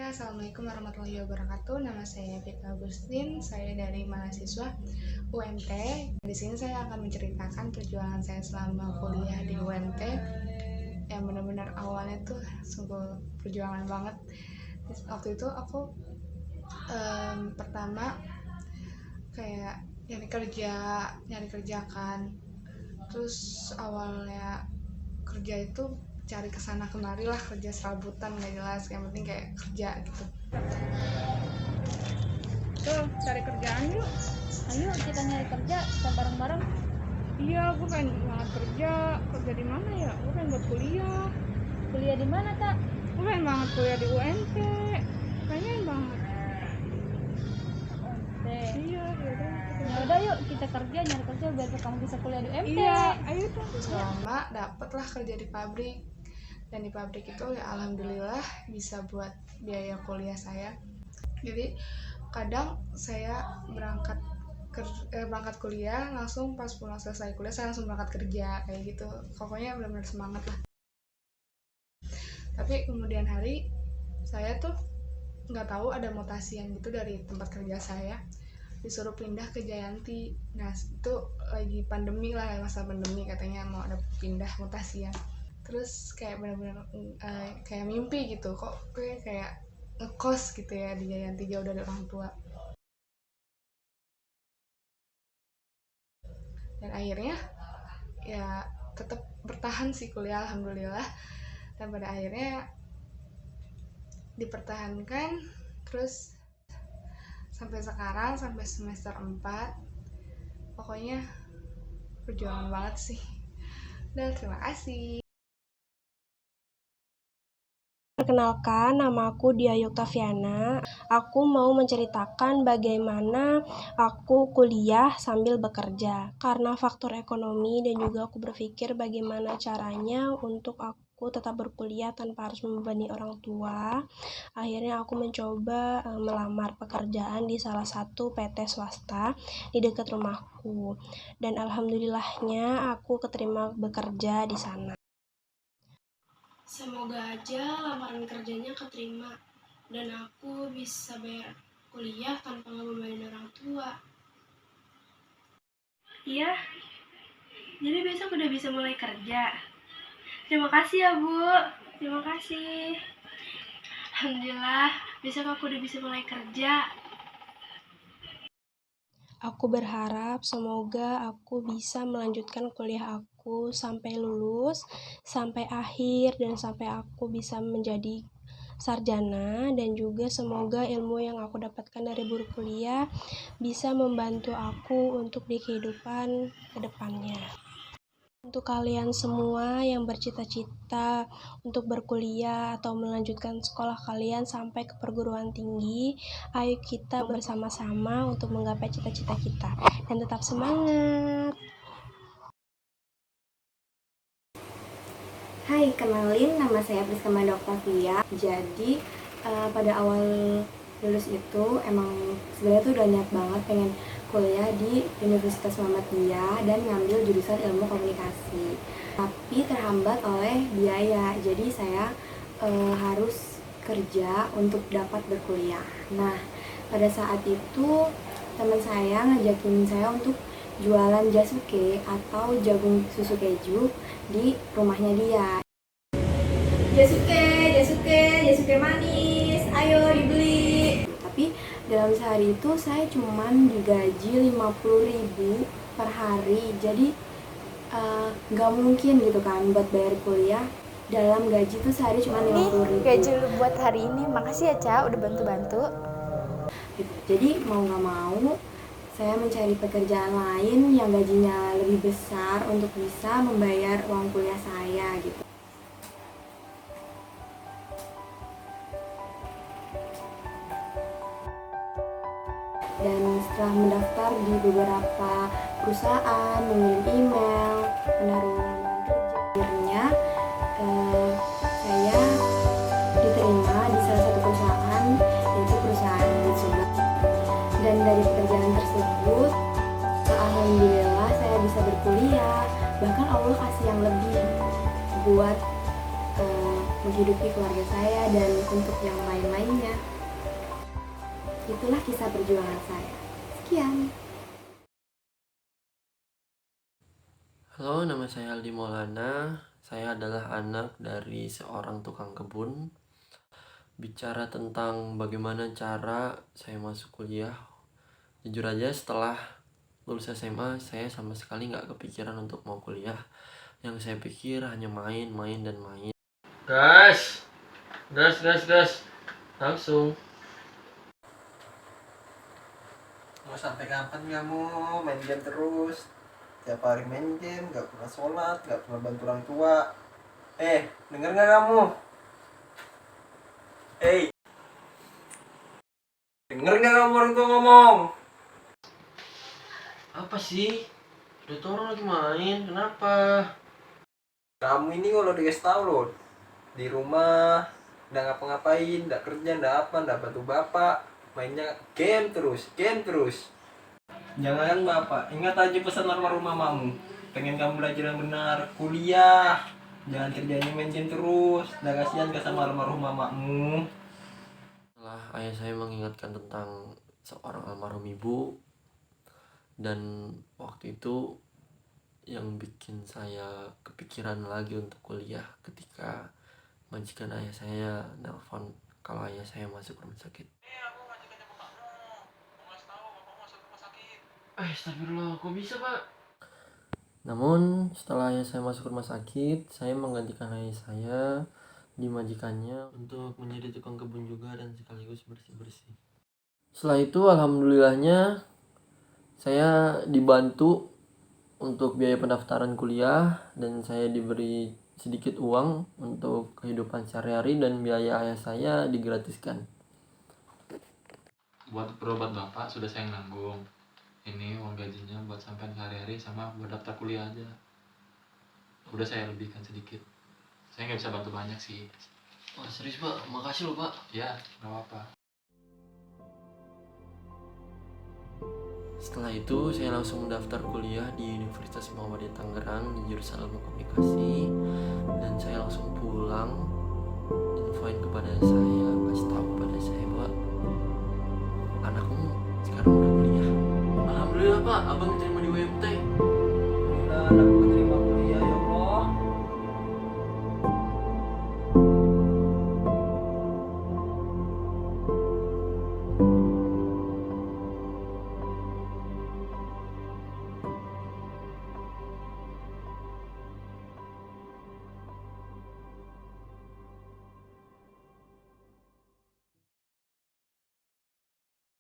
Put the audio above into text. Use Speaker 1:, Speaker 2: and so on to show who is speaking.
Speaker 1: Assalamualaikum warahmatullahi wabarakatuh. Nama saya Fitna Agustin. Saya dari mahasiswa UNT. Di sini saya akan menceritakan perjuangan saya selama kuliah di UNT. Yang benar-benar awalnya tuh sungguh perjuangan banget. Waktu itu aku pertama kayak nyari kerja kan. Terus awalnya kerja itu cari kesana kemari lah, kerja serabutan nggak jelas, yang penting kayak kerja gitu.
Speaker 2: Tuh, cari kerjaan yuk.
Speaker 3: Ayo kita nyari kerja, kita bareng-bareng.
Speaker 2: Iya, gue pengen banget kerja. Kerja di mana ya? Gue pengen buat kuliah.
Speaker 3: Kuliah di mana, Tak?
Speaker 2: Gue pengen banget kuliah di UNT. Pengen banget.
Speaker 3: UNT.
Speaker 2: Iya, yaudah.
Speaker 3: Ya udah yuk kita kerja, nyari kerja biar kamu bisa kuliah di UNT.
Speaker 2: Iya, ayo tuh.
Speaker 1: Selama dapatlah kerja di pabrik, dan di pabrik itu ya alhamdulillah bisa buat biaya kuliah saya. Jadi kadang saya berangkat kuliah langsung, pas pulang selesai kuliah saya langsung berangkat kerja kayak gitu. Pokoknya benar-benar semangat lah. Tapi kemudian hari saya tuh nggak tahu ada mutasian gitu dari tempat kerja saya, disuruh pindah ke Jayanti. Nah itu lagi pandemi lah, masa pandemi katanya mau ada pindah mutasian. Terus kayak benar-benar kayak mimpi gitu, kok kayak ngekos gitu ya di Jayanti jauh dari orang tua. Dan akhirnya ya tetap bertahan sih kuliah alhamdulillah, dan pada akhirnya dipertahankan terus sampai sekarang, sampai semester 4. Pokoknya perjuangan banget sih. Dan terima kasih.
Speaker 4: Perkenalkan, nama aku Dia Yuktaviana. Aku mau menceritakan bagaimana aku kuliah sambil bekerja. Karena faktor ekonomi dan juga aku berpikir bagaimana caranya untuk aku tetap berkuliah tanpa harus membebani orang tua. Akhirnya aku mencoba melamar pekerjaan di salah satu PT swasta di dekat rumahku. Dan alhamdulillahnya aku keterima bekerja di sana. Semoga aja lamaran kerjanya keterima dan aku bisa bayar kuliah tanpa ngebebanin orang tua.
Speaker 5: Iya, jadi besok udah bisa mulai kerja. Terima kasih ya Bu, terima kasih. Alhamdulillah, besok aku udah bisa mulai kerja.
Speaker 4: Aku berharap semoga aku bisa melanjutkan kuliah aku sampai lulus, sampai akhir, dan sampai aku bisa menjadi sarjana, dan juga semoga ilmu yang aku dapatkan dari berkuliah bisa membantu aku untuk di kehidupan kedepannya. Untuk kalian semua yang bercita-cita untuk berkuliah atau melanjutkan sekolah kalian sampai ke perguruan tinggi, ayo kita bersama-sama untuk menggapai cita-cita kita dan tetap semangat.
Speaker 6: Hai, kenalin, nama saya Priska Manda Octavia. Jadi pada awal lulus itu emang sebenarnya tuh udah niat banget pengen kuliah di Universitas Muhammadiyah dan ngambil jurusan ilmu komunikasi. Tapi terhambat oleh biaya, jadi saya harus kerja untuk dapat berkuliah. Nah, pada saat itu teman saya ngajakin saya untuk jualan jasuke atau jagung susu keju di rumahnya dia. Jasuke manis, ayo dibeli. Tapi dalam sehari itu saya cuman digaji 50.000 per hari. Jadi nggak mungkin gitu kan buat bayar kuliah dalam gaji tuh sehari cuma 50.000.
Speaker 7: Gaji lu buat hari ini, makasih ya Ca udah bantu-bantu.
Speaker 6: Jadi mau nggak mau saya mencari pekerjaan lain yang gajinya lebih besar untuk bisa membayar uang kuliah saya gitu. Dan setelah mendaftar di beberapa perusahaan, mengirim email, menaruh lamaran kerja, akhirnya saya diterima di salah satu perusahaan, yaitu perusahaan Mitsubishi. Dan dari pekerjaan tersebut, alhamdulillah saya bisa berkuliah. Bahkan Allah kasih yang lebih buat menghidupi keluarga saya dan untuk yang lain-lainnya. Itulah kisah perjuangan saya. Sekian.
Speaker 8: Halo, nama saya Aldi Maulana. Saya adalah anak dari seorang tukang kebun. Bicara tentang bagaimana cara saya masuk kuliah, jujur aja setelah lulus SMA, saya sama sekali nggak kepikiran untuk mau kuliah. Yang saya pikir hanya main, main, dan main. Gas! Langsung.
Speaker 9: Mau sampai kapan kamu main game terus? Tiap hari main game, gak pernah sholat, gak pernah bantu orang tua. Denger gak kamu? Denger gak kamu orang tua ngomong?
Speaker 8: Apa sih? Udah tau orang lagi main, kenapa?
Speaker 9: Kamu ini kalau dikasih tau loh, di rumah nggak ngapa-ngapain, nggak kerja, nggak apa, nggak bantu bapak, mainnya game terus. Jangan bapak, ingat aja pesan almarhum mamamu. Pengen kamu belajar yang benar, kuliah, jangan kerjanya main game terus. Udah kasihan ke sama almarhum mamamu.
Speaker 8: Setelah ayah saya mengingatkan tentang seorang almarhum ibu, dan waktu itu yang bikin saya kepikiran lagi untuk kuliah ketika majikan ayah saya nelpon kalau ayah saya masuk rumah sakit. Astagfirullah, kok bisa pak? Namun setelah ayah saya masuk rumah sakit, saya menggantikan ayah saya di majikannya untuk menjadi tukang kebun juga dan sekaligus bersih-bersih. Setelah itu alhamdulillahnya saya dibantu untuk biaya pendaftaran kuliah dan saya diberi sedikit uang untuk kehidupan sehari-hari dan biaya ayah saya digratiskan.
Speaker 10: Buat berobat bapak sudah saya nanggung. Ini uang gajinya buat sampai sehari-hari sama buat daftar kuliah aja. Udah saya lebihkan sedikit. Saya nggak bisa bantu banyak sih.
Speaker 8: Wah serius pak, makasih loh pak.
Speaker 10: Ya, nggak apa-apa.
Speaker 8: Setelah itu saya langsung mendaftar kuliah di Universitas Muhammadiyah Tangerang di jurusan Ilmu Komunikasi, dan saya langsung pulang infoin kepada saya, kasih tahu kepada saya bahwa anakmu sekarang udah kuliah. Alhamdulillah pak, abang diterima di UMT.
Speaker 9: Alhamdulillah,